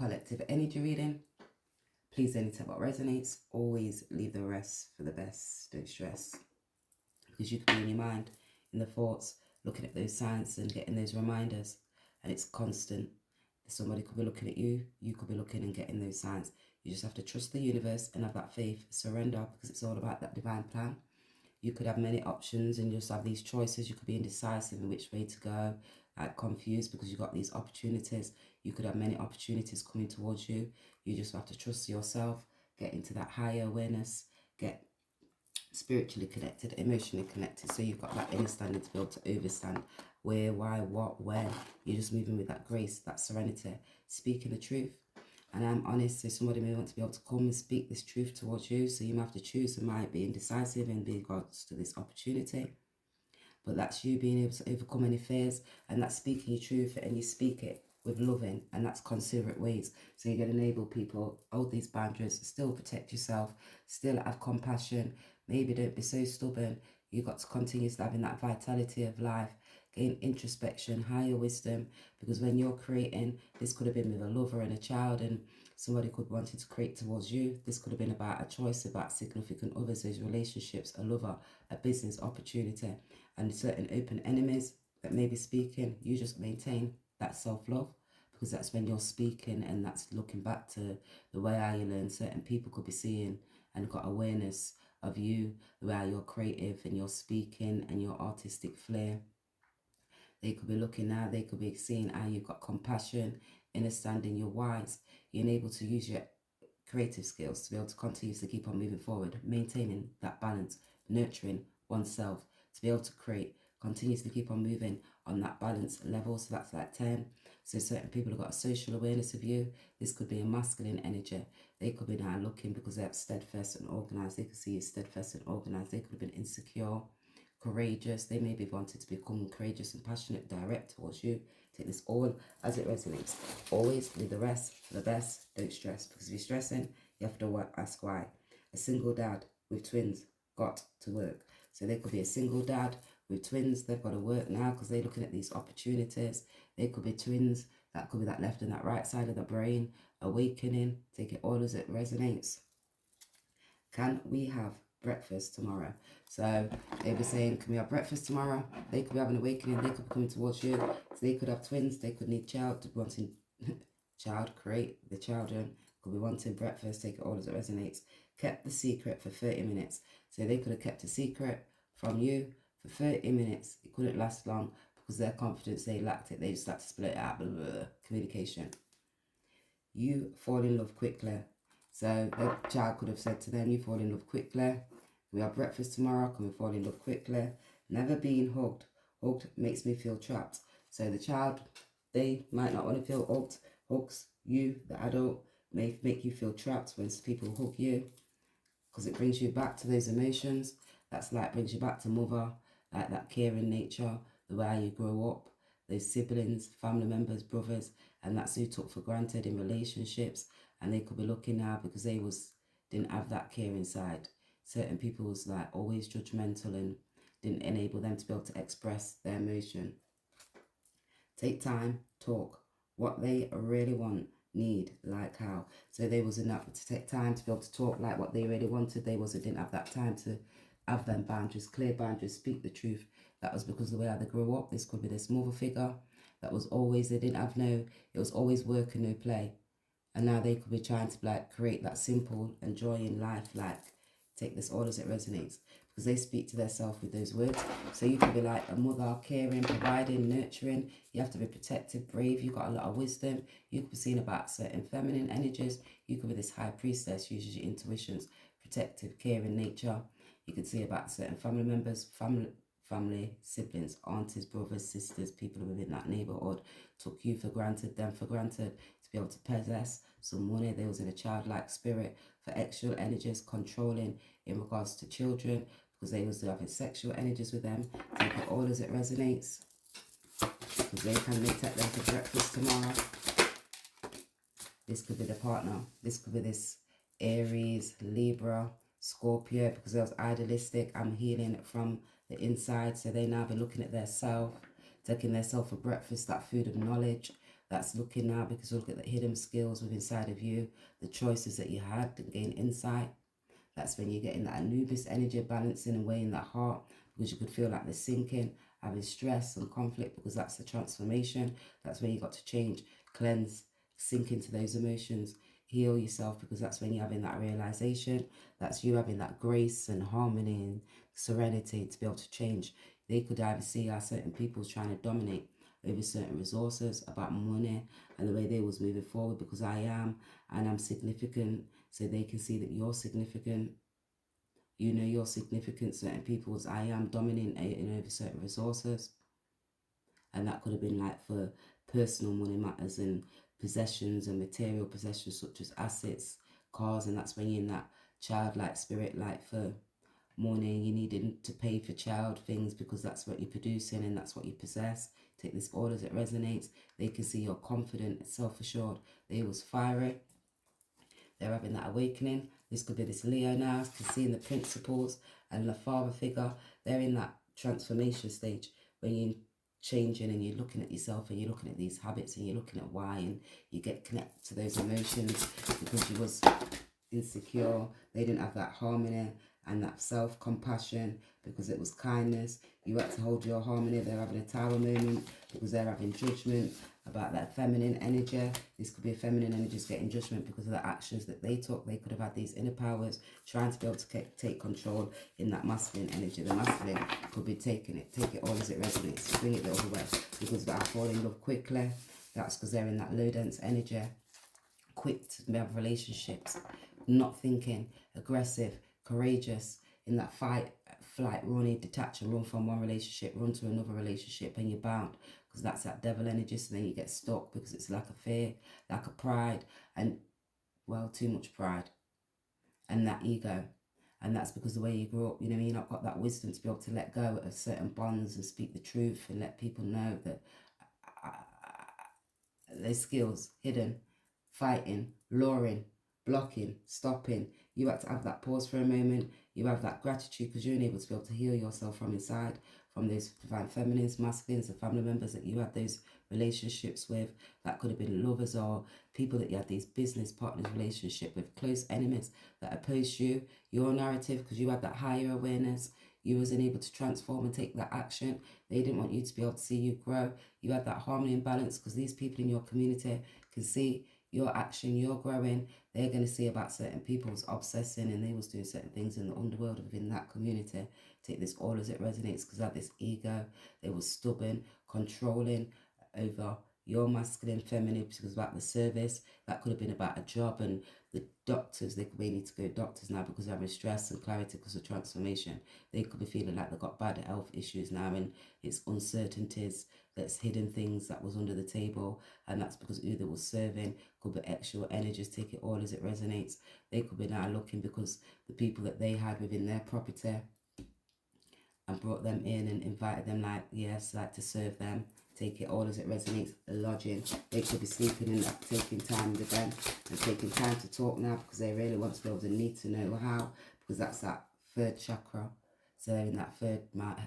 collective energy reading. Please only take what resonates. Always leave the rest for the best. Don't stress. Because you could be in your mind, in the thoughts, looking at those signs and getting those reminders. And it's constant. Somebody could be looking at you. You could be looking and getting those signs. You just have to trust the universe and have that faith. Surrender, because it's all about that divine plan. You could have many options and just have these choices. You could be indecisive in which way to go, like confused because you got these opportunities. You could have many opportunities coming towards you. You just have to trust yourself, get into that higher awareness, get spiritually connected, emotionally connected. So you've got that understanding to be able to overstand where, why, what, when. You're just moving with that grace, that serenity, speaking the truth. And I'm honest, so somebody may want to be able to come and speak this truth towards you. So you might have to choose. It might be indecisive in regards to this opportunity. But that's you being able to overcome any fears. And that's speaking your truth. And you speak it with loving. And that's considerate ways. So you're going to enable people, hold these boundaries, still protect yourself, still have compassion. Maybe don't be so stubborn. You've got to continue having that vitality of life. Gain introspection, higher wisdom, because when you're creating, this could have been with a lover and a child, and somebody could want to create towards you. This could have been about a choice, about significant others, those relationships, a lover, a business opportunity, and certain open enemies that may be speaking. You just maintain that self-love, because that's when you're speaking, and that's looking back to the way how you learn. Certain people could be seeing and got awareness of you, the way how you're creative and you're speaking and your artistic flair. They could be looking now, they could be seeing how you've got compassion, understanding, you're wise, you're able to use your creative skills to be able to continue to keep on moving forward, maintaining that balance, nurturing oneself, to be able to create, continuously keep on moving on that balance level. So that's like 10. So certain people have got a social awareness of you. This could be a masculine energy. They could be now looking because they're steadfast and organized. They could see you steadfast and organized. They could have been insecure, courageous. They maybe wanted to become courageous and passionate, direct towards you. Take this all as it resonates. Always leave the rest for the best. Don't stress, because if you're stressing, you have to ask why. A single dad with twins got to work. So they could be a single dad with twins. They've got to work now because they're looking at these opportunities. They could be twins. That could be that left and that right side of the brain awakening. Take it all as it resonates. Can we have breakfast tomorrow? So they were saying, can we have breakfast tomorrow? They could be having an awakening. They could be coming towards you. So they could have twins. They could need child, wanting child, create the children. Could be wanting breakfast. Take it all as it resonates. Kept the secret for 30 minutes. So they could have kept a secret from you for 30 minutes. It couldn't last long because their confidence, they lacked it. They just had to split it out. Blah, blah, blah. Communication. You fall in love quickly. So the child could have said to them, you fall in love quickly. We have breakfast tomorrow. Can we fall in love quickly? Never being hugged. Hugged makes me feel trapped. So the child, they might not want to feel hugged. Hugs, you, the adult, may make you feel trapped when people hug you, because it brings you back to those emotions. That's like brings you back to mother, like that caring nature, the way you grow up, those siblings, family members, brothers, and that's who took for granted in relationships. And they could be looking now because they didn't have that care inside. Certain people was like always judgmental and didn't enable them to be able to express their emotion. Take time, talk what they really want, need, like how. So they wasn't enough to take time to be able to talk like what they really wanted. They didn't have that time to have them boundaries, clear boundaries, speak the truth. That was because of the way they grew up. This could be this mother figure that was always, they didn't have no, it was always work and no play. And now they could be trying to like create that simple and joy in life, like take this all as it resonates, because they speak to themselves with those words. So you could be like a mother, caring, providing, nurturing. You have to be protective, brave. You've got a lot of wisdom. You could be seeing about certain feminine energies. You could be this high priestess, uses your intuitions, protective, caring nature. You could see about certain family members, family, siblings, aunties, brothers, sisters, people within that neighborhood took you for granted, them for granted, to be able to possess some money. They was in a childlike spirit, for external energies, controlling in regards to children, because they was having sexual energies with them. Take it all as it resonates, because they can take them for breakfast tomorrow. This could be the partner. This could be this Aries, Libra, Scorpio, because they was idealistic. I'm healing from the inside. So they now be looking at their self, taking their self for breakfast, that food of knowledge, That's looking now because look at the hidden skills within inside of you, the choices that you had to gain insight. That's when you're getting that Anubis energy balancing away in that heart, because you could feel like they're sinking, having stress and conflict, because that's the transformation. That's when you got to change, cleanse, sink into those emotions, heal yourself, because that's when you're having that realization. That's you having that grace and harmony and serenity to be able to change. They could either see how certain people trying to dominate over certain resources, about money and the way they was moving forward, because I am and I'm significant, so they can see that you're significant. You know you're significant. Certain people's I am dominating over certain resources, and that could have been like for personal money matters and possessions and material possessions such as assets, cars, and that's when you're in that childlike spirit, like for money, you needed to pay for child things because that's what you're producing and that's what you possess. Take this all as it resonates. They can see you're confident, self-assured. They was fiery. They're having that awakening. This could be this Leo now, seeing the principles and the father figure. They're in that transformation stage when you're changing and you're looking at yourself and you're looking at these habits and you're looking at why, and you get connected to those emotions because you was insecure. They didn't have that harmony and that self-compassion because it was kindness. You had to hold your harmony. They're having a tower moment because they're having judgment about that feminine energy. This could be a feminine energy just getting judgment because of the actions that they took. They could have had these inner powers trying to be able to take control in that masculine energy. The masculine could be taking it, take it all as it resonates, bring it the other way, because that fall in love quickly. That's because they're in that low dense energy, quick to have relationships, not thinking, aggressive, courageous, in that fight, flight, running, detach and run from one relationship, run to another relationship, and you're bound because that's that devil energy. So then you get stuck because it's like a fear, like a pride, and well, too much pride and that ego. And that's because the way you grew up, you know, you've not got that wisdom to be able to let go of certain bonds and speak the truth and let people know that there's skills hidden, fighting, luring, blocking, stopping. You have to have that pause for a moment. You have that gratitude because you're able to be able to heal yourself from inside, from those divine feminines, masculines, and family members that you had those relationships with. That could have been lovers or people that you had these business partners relationship with, close enemies that opposed you, your narrative, because you had that higher awareness. You wasn't able to transform and take that action. They didn't want you to be able to see you grow. You had that harmony and balance because these people in your community can see your action, you're growing. They're going to see about certain people's obsessing and they was doing certain things in the underworld within that community. Take this all as it resonates because they had this ego. They were stubborn, controlling over your masculine, feminine, because it was about the service. That could have been about a job, and the doctors, they may need to go to doctors now because they're having stress and clarity because of transformation. They could be feeling like they've got bad health issues now, and it's uncertainties, that's hidden things that was under the table, and that's because who they was serving could be extra energies. Take it all as it resonates. They could be now looking because the people that they had within their property and brought them in and invited them, like, yes, like to serve them. Take it all as it resonates. Lodging. They could be sleeping and taking time with them and taking time to talk now because they really want to be able to need to know how, because that's that third chakra. So they're in that third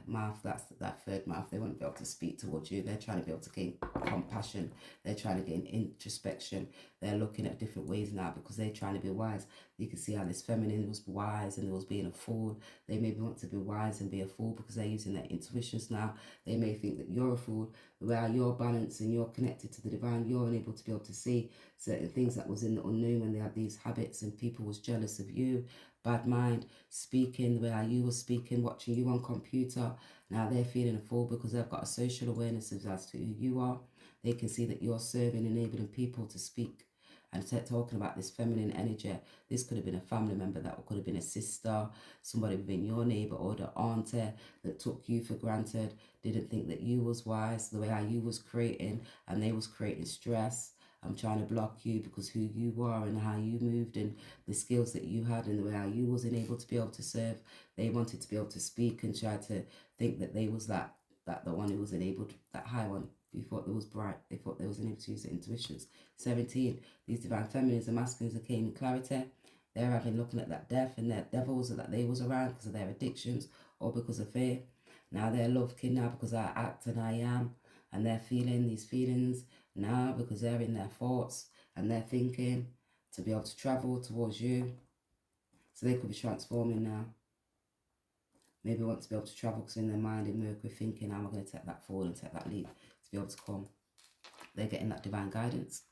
mouth, that's that third mouth. They want to be able to speak towards you. They're trying to be able to gain compassion. They're trying to gain introspection. They're looking at different ways now because they're trying to be wise. You can see how this feminine was wise and it was being a fool. They maybe want to be wise and be a fool because they're using their intuitions now. They may think that you're a fool, where you're balanced and you're connected to the divine. You're unable to be able to see certain things that was in the unknown when they had these habits and people was jealous of you. Bad mind, speaking the way how you were speaking, watching you on computer. Now they're feeling a fool because they've got a social awareness as to who you are. They can see that you're serving, enabling people to speak and talking about this feminine energy. This could have been a family member, that could have been a sister, somebody within your neighborhood, or auntie that took you for granted, didn't think that you was wise, the way how you was creating, and they was creating stress. I'm trying to block you because who you are and how you moved and the skills that you had and the way how you wasn't able to be able to serve. They wanted to be able to speak and try to think that they was that the one who was enabled, that high one. You thought they was bright. They thought they was able to use their intuitions. 17, these divine feminines and masculines that came in clarity. They're having looking at that death and their devils that they was around because of their addictions or because of fear. Now they're love king now because I act and I am. And they're feeling these feelings now because they're in their thoughts and they're thinking to be able to travel towards you. So they could be transforming now. Maybe want to be able to travel because in their mind in Mercury thinking, how am I going to take that forward and take that leap to be able to come. They're getting that divine guidance.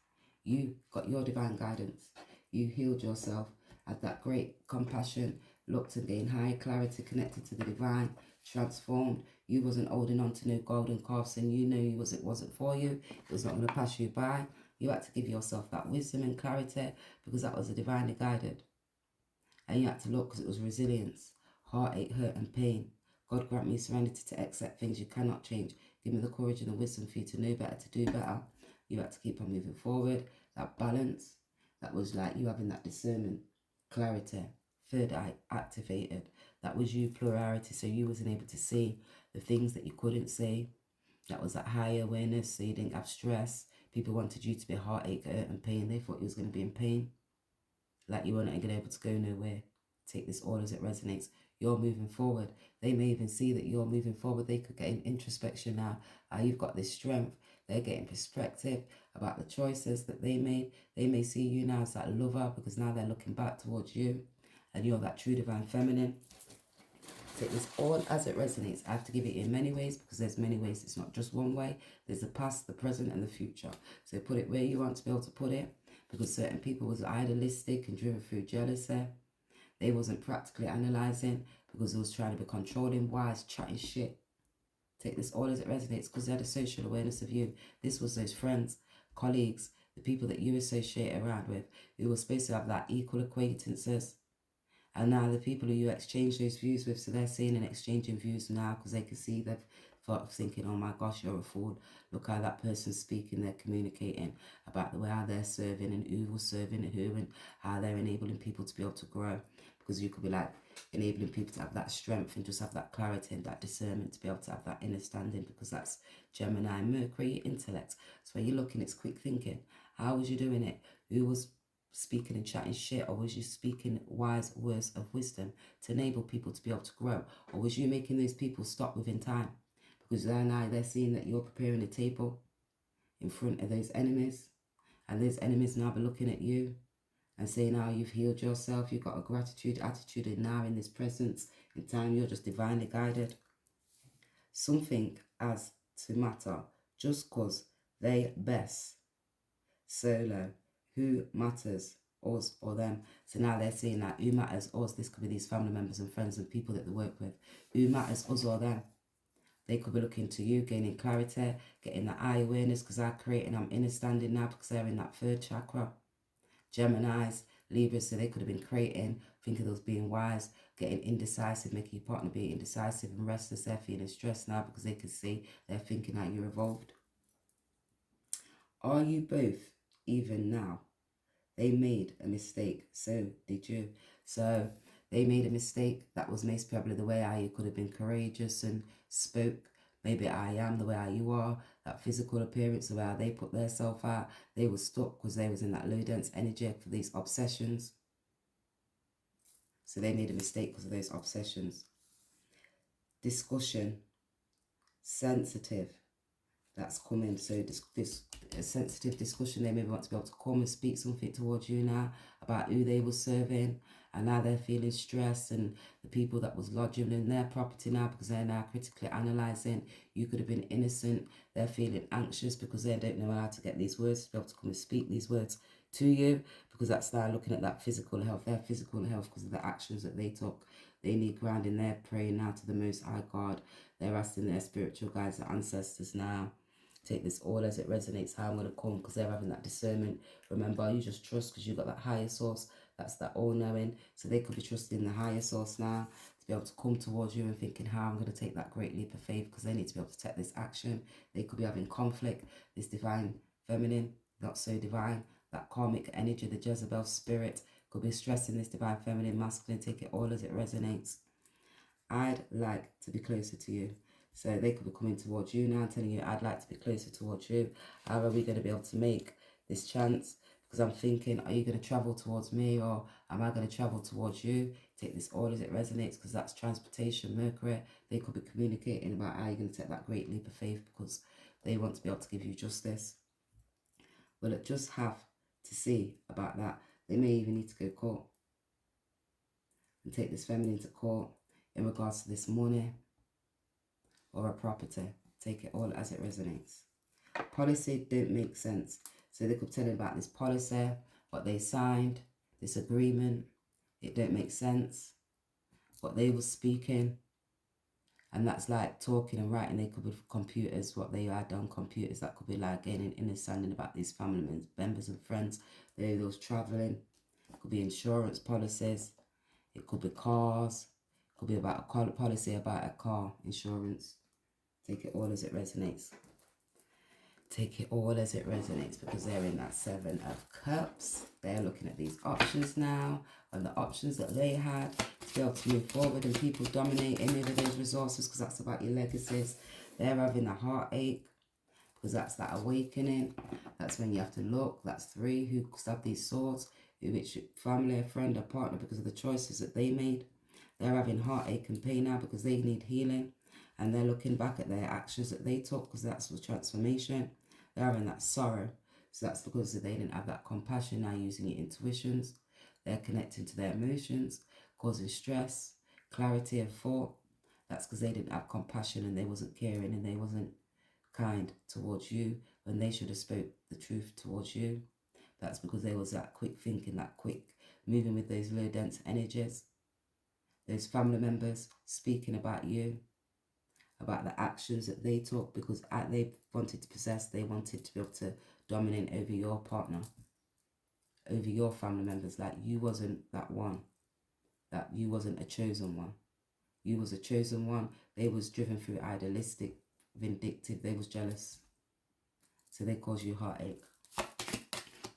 You got your divine guidance. You healed yourself, had that great compassion, looked and gained higher clarity, connected to the divine, transformed. You wasn't holding on to no golden calves and you knew it wasn't for you. It was not going to pass you by. You had to give yourself that wisdom and clarity because that was a divinely guided. And you had to look because it was resilience, heartache, hurt and pain. God grant me serenity to accept things you cannot change. Give me the courage and the wisdom for you to know better, to do better. You had to keep on moving forward. That balance, that was like you having that discernment, clarity, third eye activated. That was you, plurality, so you wasn't able to see the things that you couldn't see. That was that higher awareness, so you didn't have stress. People wanted you to be heartache, hurt and pain. They thought you was going to be in pain. Like you weren't going to be able to go nowhere. Take this all as it resonates. You're moving forward. They may even see that you're moving forward. They could get in introspection now. You've got this strength. They're getting perspective about the choices that they made. They may see you now as that lover because now they're looking back towards you. And you're that true divine feminine. Take this all as it resonates. I have to give it in many ways because there's many ways. It's not just one way. There's the past, the present, and the future. So put it where you want to be able to put it because certain people was idealistic and driven through jealousy. They wasn't practically analysing because it was trying to be controlling, wise, chatting shit. Take this all as it resonates because they had a social awareness of you. This was those friends, colleagues, the people that you associate around with who were supposed to have that equal acquaintances. And now the people who you exchange those views with, so they're seeing and exchanging views now because they can see they've thought of thinking, oh my gosh, you're a fool. Look how that person's speaking, they're communicating about the way how they're serving and who was serving who and how they're enabling people to be able to grow. Because you could be like enabling people to have that strength and just have that clarity and that discernment to be able to have that understanding because that's Gemini, Mercury, intellect. So when you're looking, it's quick thinking. How was you doing it? Who was speaking and chatting shit, or was you speaking wise words of wisdom to enable people to be able to grow, or was you making those people stop within time because now they're seeing that you're preparing a table in front of those enemies and those enemies now be looking at you and saying how you've healed yourself, you've got a gratitude attitude, and now in this presence in time you're just divinely guided. Something has to matter just cause they best solo. Who matters, us or them? So now they're saying that who matters, us. This could be these family members and friends and people that they work with. Who matters, us or them? They could be looking to you, gaining clarity, getting that eye awareness because they're creating, I'm understanding now because they're in that third chakra. Geminis, Libras, so they could have been creating, thinking those being wise, getting indecisive, making your partner be indecisive and restless. They're feeling stressed now because they can see they're thinking that you're evolved. Are you both even now? They made a mistake, so did you. So they made a mistake. That was most probably the way how you could have been courageous and spoke. Maybe I am the way how you are. That physical appearance, the way how they put their self out. They were stuck because they was in that low dense energy for these obsessions. So they made a mistake because of those obsessions. Discussion. Sensitive. That's coming. So this a sensitive discussion. They maybe want to be able to come and speak something towards you now about who they were serving, and now they're feeling stressed, and the people that was lodging in their property now because they're now critically analysing. You could have been innocent. They're feeling anxious because they don't know how to get these words to be able to come and speak these words to you because that's now looking at that physical health, their physical health because of the actions that they took. They need grounding. They're praying now to the Most High God. They're asking their spiritual guides, their ancestors now. Take this all as it resonates, how I'm going to come because they're having that discernment. Remember, you just trust because you've got that higher source. That's that all-knowing. So they could be trusting the higher source now to be able to come towards you and thinking how I'm going to take that great leap of faith because they need to be able to take this action. They could be having conflict. This divine feminine, not so divine, that karmic energy, the Jezebel spirit could be stressing this divine feminine masculine. Take it all as it resonates. I'd like to be closer to you. So they could be coming towards you now, telling you, I'd like to be closer towards you. How are we going to be able to make this chance? Because I'm thinking, are you going to travel towards me or am I going to travel towards you? Take this all as it resonates because that's transportation, Mercury. They could be communicating about how you're going to take that great leap of faith because they want to be able to give you justice. will just have to see about that. They may even need to go to court and take this feminine to court in regards to this money or a property. Take it all as it resonates. Policy don't make sense. So they could tell you about this policy, what they signed, this agreement. It don't make sense. What they were speaking. And that's like talking and writing. They could be computers, what they had on computers. That could be like gaining understanding about these family members and friends. They was traveling. It could be insurance policies. It could be cars. It could be about a policy about a car insurance. Take it all as it resonates. Take it all as it resonates, because they're in that 7 of Cups. They're looking at these options now and the options that they had to be able to move forward, and people dominating over those resources, because that's about your legacies. They're having a heartache because that's that awakening. That's when you have to look. That's 3 who stab these swords, which family, a friend, a partner, because of the choices that they made. They're having heartache and pain now because they need healing, and they're looking back at their actions that they took, because that's the transformation. They're having that sorrow. So that's because they didn't have that compassion. Now using your intuitions. They're connecting to their emotions, causing stress, clarity of thought. That's because they didn't have compassion and they wasn't caring and they wasn't kind towards you when they should have spoke the truth towards you. That's because there was that quick thinking, that quick moving with those low dense energies. Those family members speaking about you, about the actions that they took, because they wanted to possess, they wanted to be able to dominate over your partner, over your family members. Like you wasn't that one, that you wasn't a chosen one. You was a chosen one. They was driven through idealistic, vindictive, they was jealous. So they caused you heartache.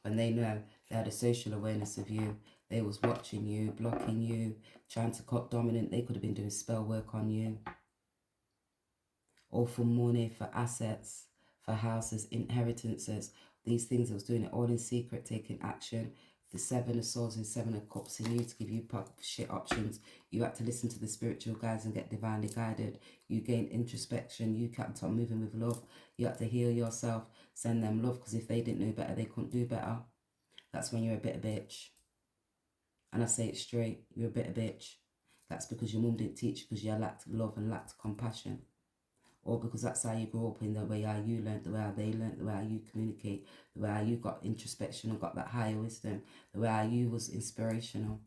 And they know they had a social awareness of you. They was watching you, blocking you, trying to cut dominant. They could have been doing spell work on you. Or for money, for assets, for houses, inheritances. These things, I was doing it all in secret, taking action. The 7 of Swords and 7 of Cups in you to give you shit options. You had to listen to the spiritual guides and get divinely guided. You gained introspection. You kept on moving with love. You had to heal yourself, send them love, because if they didn't know better, they couldn't do better. That's when you're a bitter bitch. And I say it straight, you're a bitter bitch. That's because your mum didn't teach you, because you lacked love and lacked compassion. Or because that's how you grew up, in the way how you learned, the way how they learned, the way how you communicate, the way how you got introspection and got that higher wisdom, the way how you was inspirational.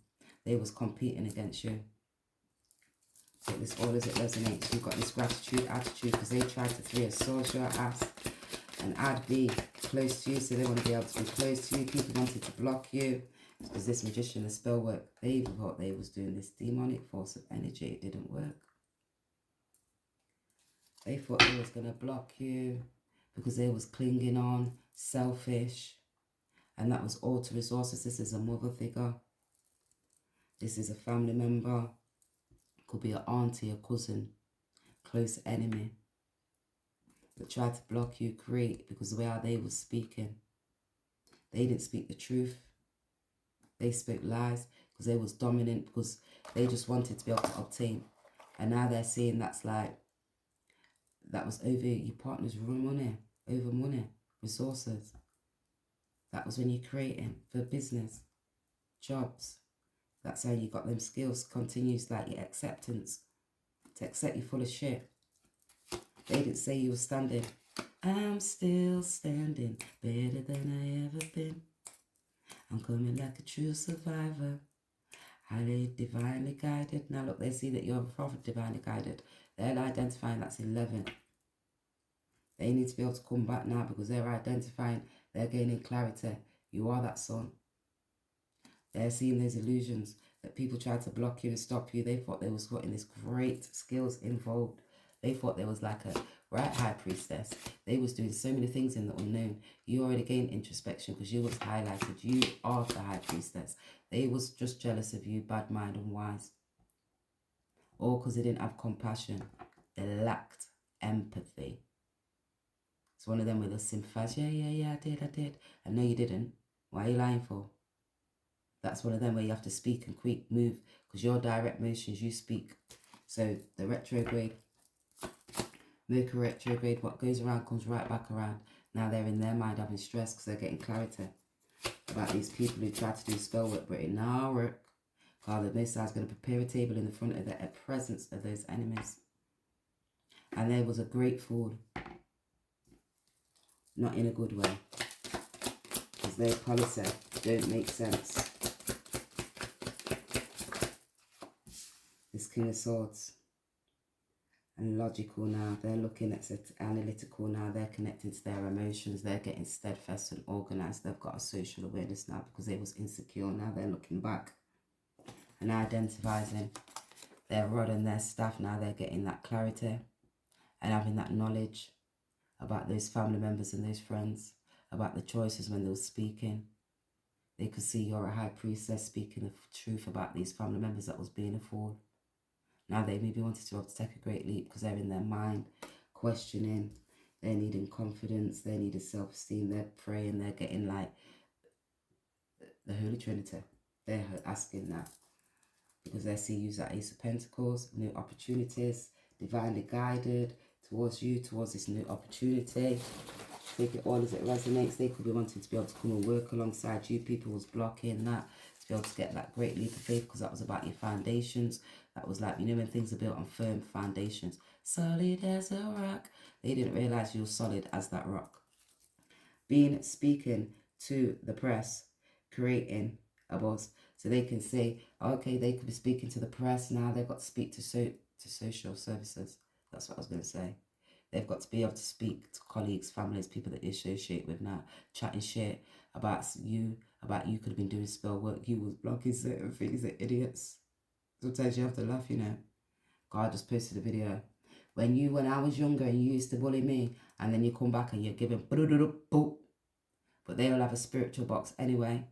They was competing against you. Take this all as it resonates. You've got this gratitude attitude, because they tried to 3 of Swords your ass and I'd be close to you, so they want to be able to be close to you. People wanted to block you, because this magician, the spell work, they thought they was doing this demonic force of energy. It didn't work. They thought they was going to block you because they was clinging on, selfish. And that was all to resources. This is a mother figure. This is a family member. Could be an auntie, a cousin, close enemy. That tried to block you, create, because the way how they was speaking. They didn't speak the truth. They spoke lies because they was dominant, because they just wanted to be able to obtain. And now they're seeing that's like, that was over your partner's money, over money, resources. That was when you're creating for business, jobs. That's how you got them skills. Continues like your acceptance. To accept you full of shit. They didn't say you were standing. I'm still standing, better than I ever been. I'm coming like a true survivor. Highly divinely guided. Now look, they see that you're a prophet, divinely guided. They're identifying that's 11. They need to be able to come back now, because they're identifying, they're gaining clarity. You are that sun. They're seeing those illusions that people tried to block you and stop you. They thought they was putting this great skills involved. They thought there was like a right high priestess. They was doing so many things in the unknown. You already gained introspection because you was highlighted. You are the high priestess. They was just jealous of you, bad mind and wise. Or because they didn't have compassion. They lacked empathy. It's one of them with a sympathize. Yeah, I did. And no, you didn't. Why are you lying for? That's one of them where you have to speak and quick move, because your direct motions, you speak. So the retrograde, Mercury retrograde, what goes around comes right back around. Now they're in their mind having stress because they're getting clarity about these people who try to do spell work, but it now work. God, the Most High is going to prepare a table in the front of the presence of those enemies. And there was a great fall, not in a good way, because their policy don't make sense. This King of Swords. And logical now, they're looking at analytical now, they're connecting to their emotions, they're getting steadfast and organized, they've got a social awareness now because they was insecure. Now they're looking back and identifying their rod and their staff. Now they're getting that clarity and having that knowledge about those family members and those friends, about the choices when they were speaking. They could see you're a high priestess speaking the truth about these family members that was being a fool. Now they maybe wanted to be able to take a great leap because they're in their mind questioning, they're needing confidence, they're needing self-esteem, they're praying, they're getting like the Holy Trinity. They're asking that because they see you as that Ace of Pentacles, new opportunities, divinely guided towards you, towards this new opportunity. Take it all as it resonates. They could be wanting to be able to come and work alongside you. People was blocking that, to be able to get that great leap of faith because that was about your foundations. That was like, you know, when things are built on firm foundations. Solid as a rock. They didn't realize you were solid as that rock. Speaking to the press, creating a buzz. So they can say, okay, they could be speaking to the press. Now they've got to speak to social services. That's what I was going to say. They've got to be able to speak to colleagues, families, people that they associate with now, chatting shit about you could have been doing spell work, you was blocking certain things, they're idiots. Sometimes you have to laugh, you know. God just posted a video. When I was younger and you used to bully me, and then you come back and you're giving but they all have a spiritual box anyway.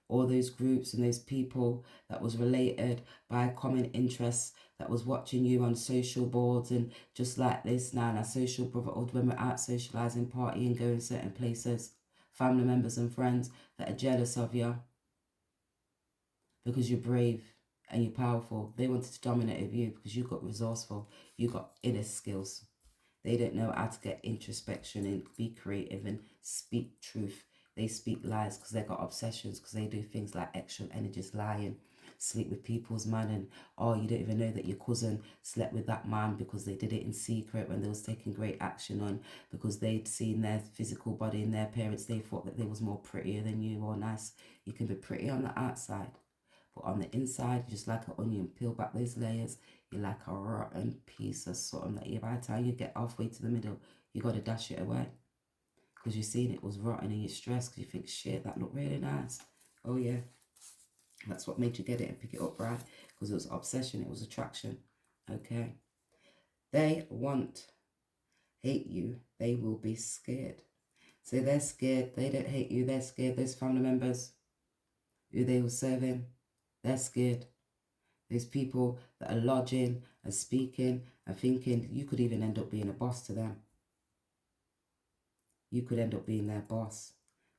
All those groups and those people that was related by common interests that was watching you on social boards and just like this now, our social brotherhood when we're out socialising, partying, going certain places, family members and friends that are jealous of you because you're brave and you're powerful. They wanted to dominate over you because you got resourceful, you got inner skills. They don't know how to get introspection and be creative and speak truth. They speak lies because they got obsessions, because they do things like extra energies, lying, sleep with people's man, and you don't even know that your cousin slept with that man because they did it in secret when they was taking great action on, because they'd seen their physical body and their parents, they thought that they was more prettier than you or nice. You can be pretty on the outside, but on the inside, just like an onion, peel back those layers, you're like a rotten piece of something that by the time you get halfway to the middle, you got to dash it away. Because you're seeing it was rotten and you're stressed because you think, shit, that looked really nice. Oh, yeah. That's what made you get it and pick it up, right? Because it was obsession, it was attraction. Okay. They hate you. They will be scared. So they're scared. They don't hate you. They're scared. Those family members who they were serving, they're scared. Those people that are lodging and speaking and thinking, you could even end up being a boss to them. You could end up being their boss,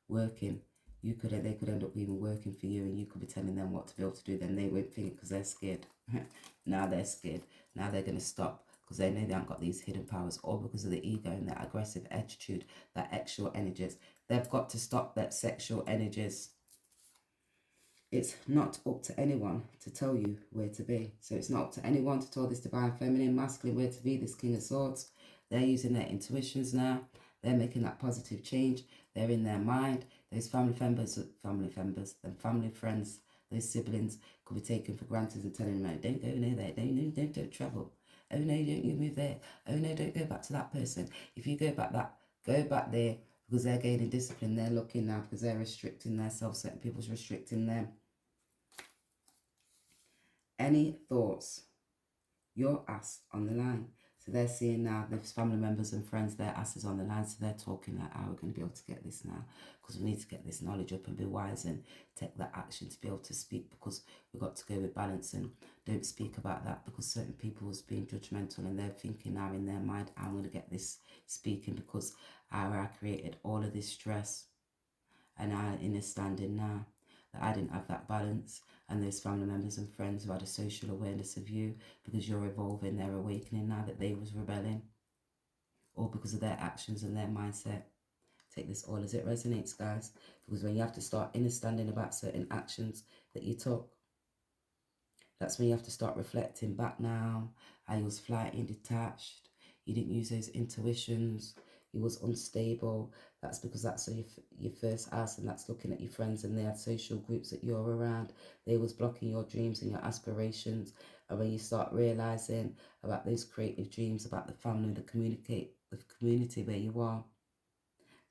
working. They could end up even working for you, and you could be telling them what to be able to do. Then they won't think because they're scared. Now they're scared. Now they're going to stop because they know they haven't got these hidden powers, all because of the ego and that aggressive attitude, that sexual energies. They've got to stop that sexual energies. It's not up to anyone to tell you where to be. So it's not up to anyone to tell this divine feminine, masculine where to be, this King of Swords. They're using their intuitions now. They're making that positive change. They're in their mind. Those family members, and family friends, those siblings could be taken for granted and telling them, don't go near there, don't travel. Oh no, don't you move there. Oh no, don't go back to that person. If you go back there, because they're gaining discipline. They're looking now because they're restricting themselves. Certain people's restricting them. Any thoughts? Your ass on the line. So they're seeing now, those family members and friends, their asses on the line. So they're talking like, we're going to be able to get this now. Because we need to get this knowledge up and be wise and take that action to be able to speak. Because we've got to go with balance and don't speak about that. Because certain people was being judgmental and they're thinking now in their mind, I'm going to get this speaking because I created all of this stress. And I in a standing now that I didn't have that balance, and those family members and friends who had a social awareness of you because you're evolving, they're awakening now that they was rebelling, or because of their actions and their mindset. Take this all as it resonates, guys. Because when you have to start understanding about certain actions that you took, that's when you have to start reflecting back now. How you was flighting, detached. You didn't use those intuitions. You was unstable. That's because that's your first house, and that's looking at your friends, and they had social groups that you're around. They was blocking your dreams and your aspirations. And when you start realizing about those creative dreams, about the family, the community where you are,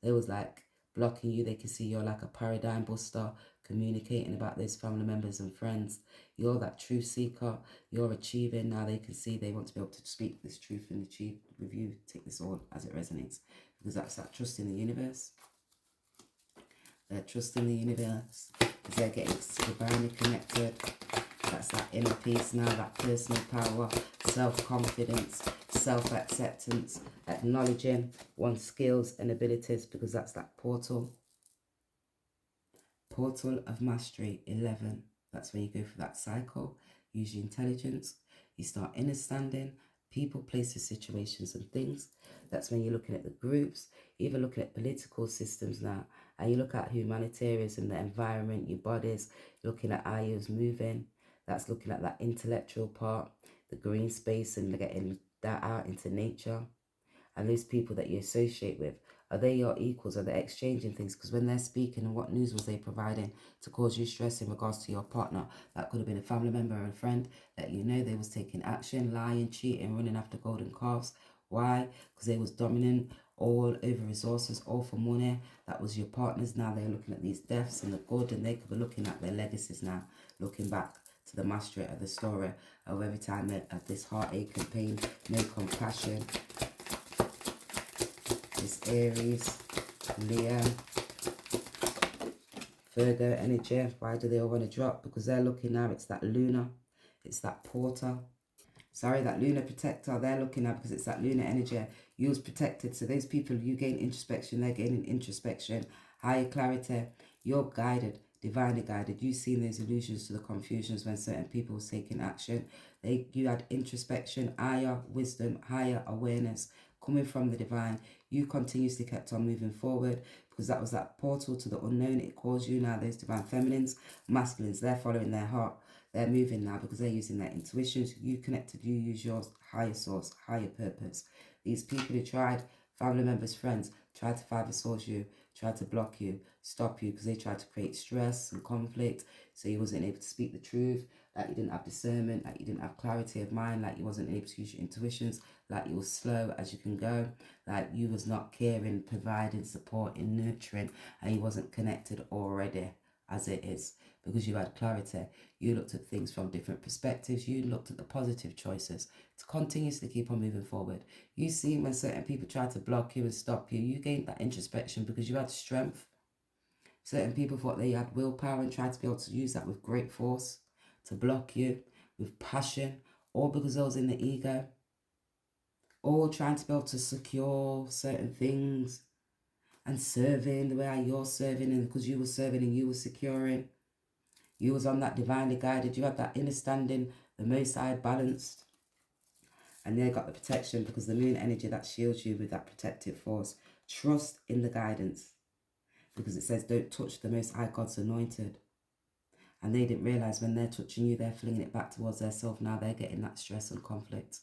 they was like blocking you. They can see you're like a paradigm buster, communicating about those family members and friends. You're that truth seeker. You're achieving. Now they can see, they want to be able to speak this truth and achieve with you. Take this all as it resonates. Because that's that trust in the universe. They're trusting the universe. Because they're getting divinely connected. That's that inner peace now, that personal power, self-confidence, self-acceptance, acknowledging one's skills and abilities, because that's that portal. Portal of Mastery 11. That's where you go through that cycle. Use your intelligence. You start understanding people, places, situations and things. That's when you're looking at the groups, even looking at political systems now. And you look at humanitarianism, the environment, your bodies, looking at how you're moving. That's looking at that intellectual part, the green space, and getting that out into nature. And those people that you associate with, are they your equals? Are they exchanging things? Because when they're speaking, and what news was they providing to cause you stress in regards to your partner? That could have been a family member or a friend that you know they was taking action, lying, cheating, running after golden calves. Why? Because they was dominant, all over resources, all for money. That was your partners. Now they're looking at these deaths and the good, and they could be looking at their legacies now, looking back to the mastery of the story of every time they had this heartache and pain, no compassion. This Aries, Leo, Virgo energy. Why do they all want to drop? Because they're looking now, it's that lunar, it's that porter. Sorry, that lunar protector, they're looking at, because it's that lunar energy. You was protected. So those people, you gain introspection, they're gaining introspection, higher clarity. You're guided, divinely guided. You've seen those illusions to the confusions when certain people was taking action. You had introspection, higher wisdom, higher awareness coming from the divine. You continuously kept on moving forward, because that was that portal to the unknown. It calls you now, those divine feminines, masculines, they're following their heart. They're moving now because they're using their intuitions. You connected, you use your higher source, higher purpose. These people who tried, family members, friends, tried to fiber source you, tried to block you, stop you, because they tried to create stress and conflict. So you wasn't able to speak the truth, like you didn't have discernment, like you didn't have clarity of mind, like you wasn't able to use your intuitions, like you were slow as you can go, like you was not caring, providing, supporting, nurturing, and you wasn't connected already as it is. Because you had clarity, you looked at things from different perspectives, you looked at the positive choices to continuously keep on moving forward. You see, when certain people try to block you and stop you, you gained that introspection because you had strength. Certain people thought they had willpower and tried to be able to use that with great force to block you, with passion, all because I was in the ego, all trying to be able to secure certain things and serving the way you're serving, and because you were serving and you were securing. You was on that divinely guided. You had that understanding, the Most High balanced. And they got the protection because the moon energy that shields you with that protective force. Trust in the guidance. Because it says don't touch the Most High God's anointed. And they didn't realize when they're touching you, they're flinging it back towards their self. Now they're getting that stress and conflict.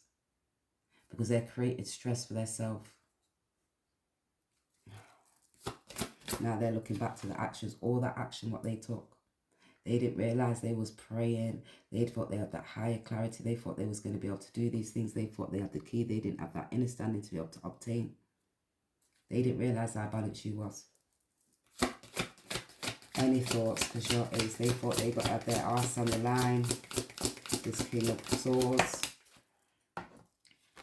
Because they're created stress for their self. Now they're looking back to the actions, all that action, what they took. They didn't realize they was praying. They thought they had that higher clarity. They thought they was going to be able to do these things. They thought they had the key. They didn't have that understanding to be able to obtain. They didn't realize how balanced you was. Any thoughts? Because your ace, they thought they got to have their arse on the line. This King of Swords.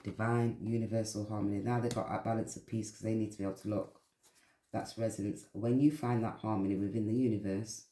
Divine, universal harmony. Now they've got that balance of peace because they need to be able to look. That's resonance. When you find that harmony within the universe,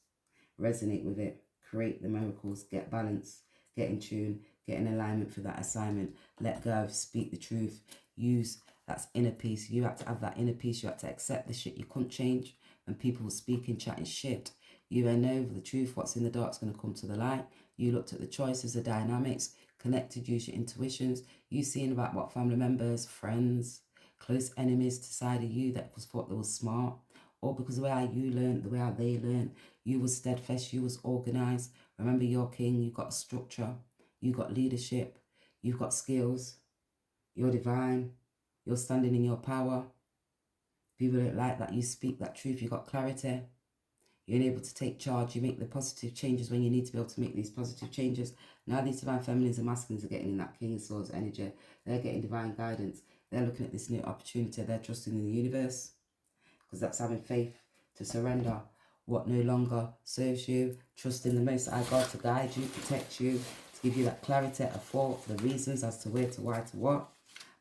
resonate with it, create the miracles, get balance, get in tune, get in alignment for that assignment, let go, speak the truth, use that's inner peace. You have to have that inner peace. You have to accept the shit you couldn't change. When people were speaking, chatting shit, you know the truth, what's in the dark is going to come to the light. You looked at the choices, the dynamics, connected, use your intuitions. You seen about what family members, friends, close enemies to side of you that was thought they was smart, or because the way how you learned, the way how they learned, you was steadfast, you was organized. Remember, you're king, you got a structure, you got leadership, you've got skills, you're divine, you're standing in your power. People don't like that you speak that truth, you got clarity. You're able to take charge. You make the positive changes when you need to be able to make these positive changes. Now these divine feminines and masculines are getting in that King of Swords energy. They're getting divine guidance. They're looking at this new opportunity. They're trusting in the universe, because that's having faith to surrender what no longer serves you. Trust in the Most High God to guide you, protect you, to give you that clarity of thought, the reasons as to where, to why, to what.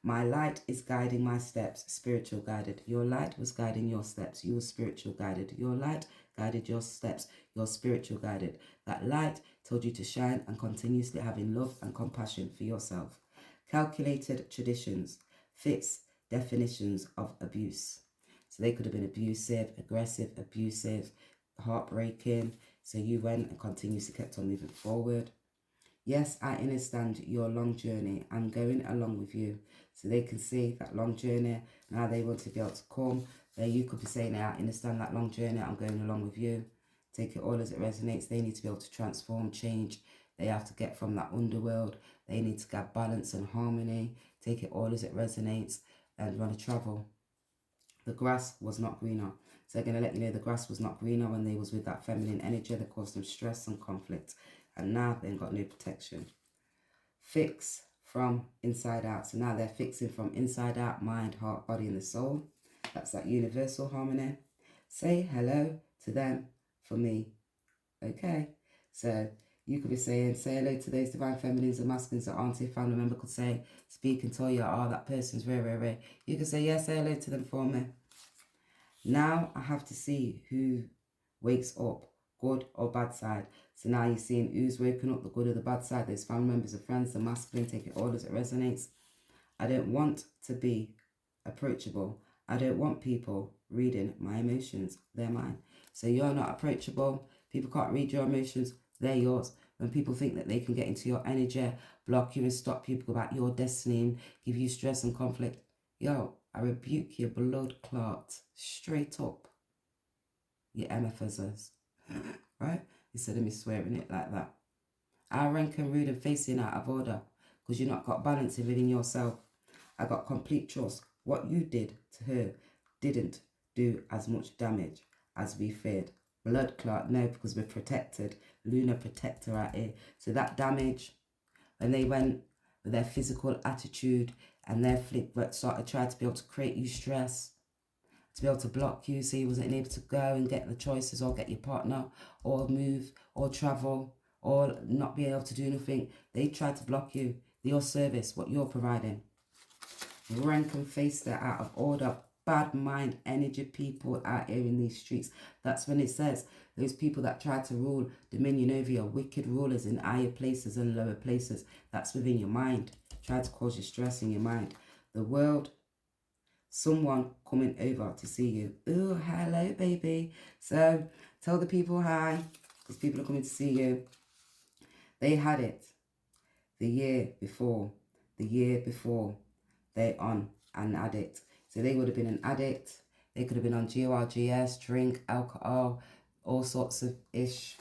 My light is guiding my steps, spiritual guided. Your light was guiding your steps. You were spiritual guided. Your light guided your steps. You're spiritual guided. That light told you to shine and continuously having love and compassion for yourself. Calculated traditions fits definitions of abuse. So they could have been abusive, aggressive, abusive, heartbreaking. So you went and continuously kept on moving forward. Yes, I understand your long journey. I'm going along with you. So they can see that long journey. Now they want to be able to come. There you could be saying, I understand that long journey. I'm going along with you. Take it all as it resonates. They need to be able to transform, change. They have to get from that underworld. They need to get balance and harmony. Take it all as it resonates and want to travel. The grass was not greener. So they're going to let you know the grass was not greener when they was with that feminine energy that caused them stress and conflict. And now they've got no protection. Fix from inside out. So now they're fixing from inside out, mind, heart, body, and the soul. That's that universal harmony. Say hello to them for me. Okay. So you could be saying, say hello to those divine feminines and masculines that auntie, family member could say, speak and tell you, oh, that person's rare, rare, rare. You could say, yes, say hello to them for me. Now I have to see who wakes up, good or bad side. So now you're seeing who's waking up, the good or the bad side. There's family members or friends, the masculine, take it all as it resonates. I don't want to be approachable. I don't want people reading my emotions. They're mine. So you're not approachable. People can't read your emotions. They're yours. When people think that they can get into your energy, block you and stop you about your destiny and give you stress and conflict, yo, I rebuke your blood clot straight up. Your empathizers. Right? Instead of me swearing it like that. I rank and rude and facing out of order because you've not got balance within yourself. I got complete trust. What you did to her didn't do as much damage as we feared. Blood clot, no, because we're protected. Lunar protector out here. So that damage, when they went with their physical attitude and their flick started trying to be able to create you stress, to be able to block you so you wasn't able to go and get the choices or get your partner or move or travel or not be able to do anything. They tried to block you, your service, what you're providing. Rank and face that out of order. Bad mind energy people out here in these streets. That's when it says those people that try to rule dominion over you, wicked rulers in higher places and lower places. That's within your mind. Try to cause you stress in your mind. The world, someone coming over to see you. Oh, hello, baby. So tell the people hi, because people are coming to see you. They had it the year before. They on an addict. So they would have been an addict. They could have been on GORGS, drink, alcohol, all sorts of ish,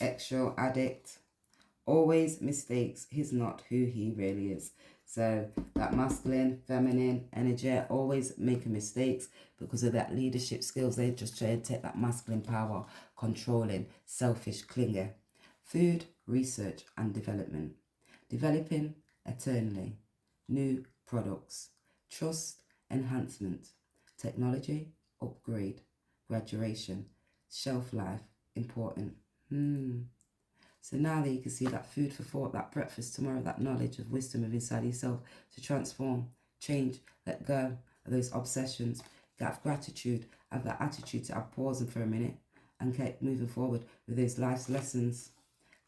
extra addict. Always mistakes. He's not who he really is. So that masculine, feminine energy, always making mistakes because of that leadership skills. They just try to take that masculine power, controlling, selfish, clingy. Food, research and development. Developing eternally. New products. Trust, enhancement. Technology, upgrade. Graduation. Shelf life, important. So now that you can see that food for thought, that breakfast tomorrow, that knowledge of wisdom of inside yourself to transform, change, let go of those obsessions, have gratitude, have that attitude to have pausing for a minute and keep moving forward with those life's lessons.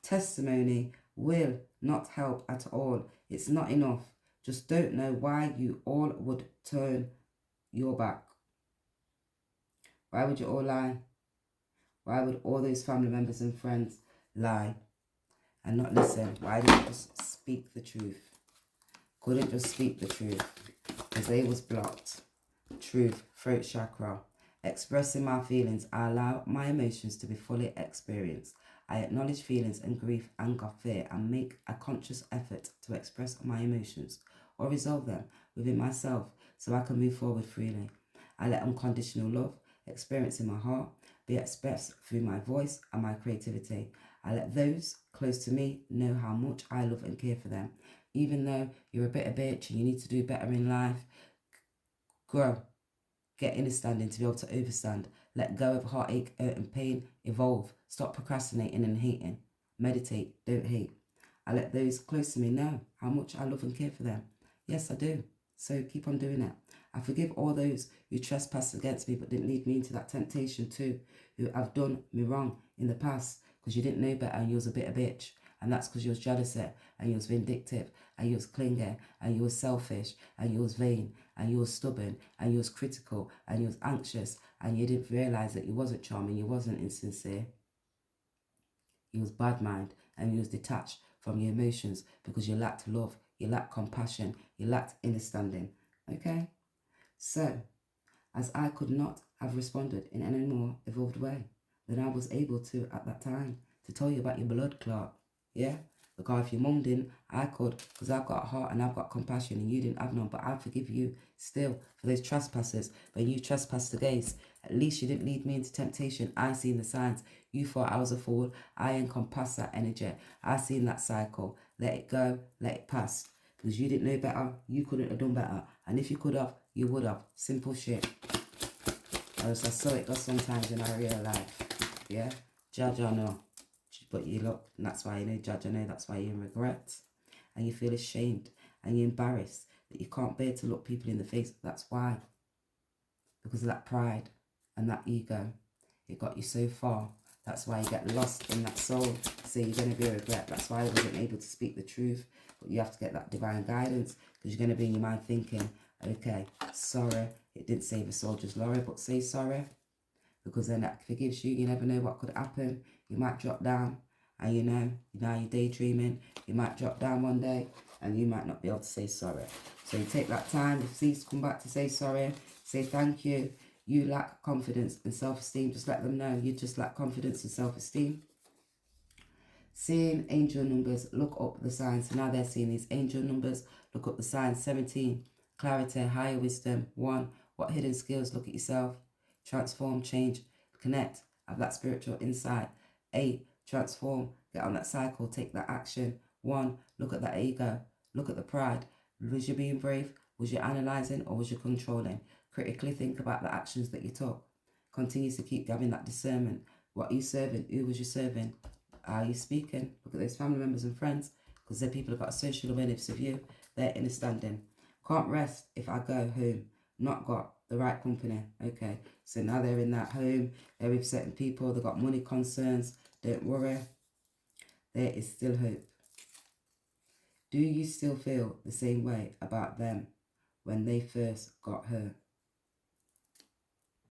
Testimony will not help at all. It's not enough. Just don't know why you all would turn your back. Why would you all lie? Why would all those family members and friends lie and not listen? Why didn't you just speak the truth? Couldn't just speak the truth because they was blocked. Truth, throat chakra. Expressing my feelings, I allow my emotions to be fully experienced. I acknowledge feelings and grief, anger, fear, and make a conscious effort to express my emotions or resolve them within myself so I can move forward freely. I let unconditional love experience in my heart be expressed through my voice and my creativity. I let those close to me know how much I love and care for them. Even though you're a bit of a bitch and you need to do better in life, grow. Get understanding to be able to overstand. Let go of heartache, hurt and pain. Evolve. Stop procrastinating and hating. Meditate. Don't hate. I let those close to me know how much I love and care for them. Yes, I do. So keep on doing it. I forgive all those who trespassed against me but didn't lead me into that temptation too, who have done me wrong in the past because you didn't know better and you was a bit of a bitch. And that's because you was jealous and you was vindictive and you was clingy and you was selfish and you was vain and you was stubborn and you was critical and you was anxious and you didn't realise that you wasn't charming, you wasn't insincere. You was bad mind and you was detached from your emotions because you lacked love, you lacked compassion, you lacked understanding. Okay? So, as I could not have responded in any more evolved way than I was able to at that time to tell you about your blood clot. Yeah? Because if your mum didn't, I could, because I've got a heart and I've got compassion and you didn't have none. But I forgive you still for those trespasses. When you trespassed against, at least you didn't lead me into temptation. I seen the signs. You thought I was a fool. I encompassed that energy. I seen that cycle. Let it go, let it pass. Because you didn't know better, you couldn't have done better. And if you could have, you would have. Simple shit. As I saw it goes sometimes in our real life. Yeah? Judge or no. But you look, and that's why you know, judge or no, that's why you're in regret. And you feel ashamed. And you're embarrassed that you can't bear to look people in the face. That's why. Because of that pride and that ego. It got you so far. That's why you get lost in that soul. So you're going to be a regret. That's why I wasn't able to speak the truth. But you have to get that divine guidance. Because you're going to be in your mind thinking, okay, sorry. It didn't save a soldier's glory, but say sorry. Because then that forgives you. You never know what could happen. You might drop down. And you know, now you're daydreaming. You might drop down one day. And you might not be able to say sorry. So you take that time. If thieves come back to say sorry, say thank you. You lack confidence and self-esteem. Just let them know you just lack confidence and self-esteem. Seeing angel numbers, look up the signs. So now they're seeing these angel numbers. Look up the signs. 17, clarity, higher wisdom. 1, what hidden skills? Look at yourself. Transform, change, connect, have that spiritual insight. 8, transform, get on that cycle, take that action. 1, look at that ego, look at the pride. Was you being brave? Was you analysing or was you controlling? Critically think about the actions that you took. Continue to keep having that discernment. What are you serving? Who was you serving? Are you speaking? Look at those family members and friends, because they're people who've got a social awareness of you. They're understanding. Can't rest if I go home. Not got the right company. Okay, so now they're in that home. They're with certain people. They've got money concerns. Don't worry. There is still hope. Do you still feel the same way about them when they first got hurt?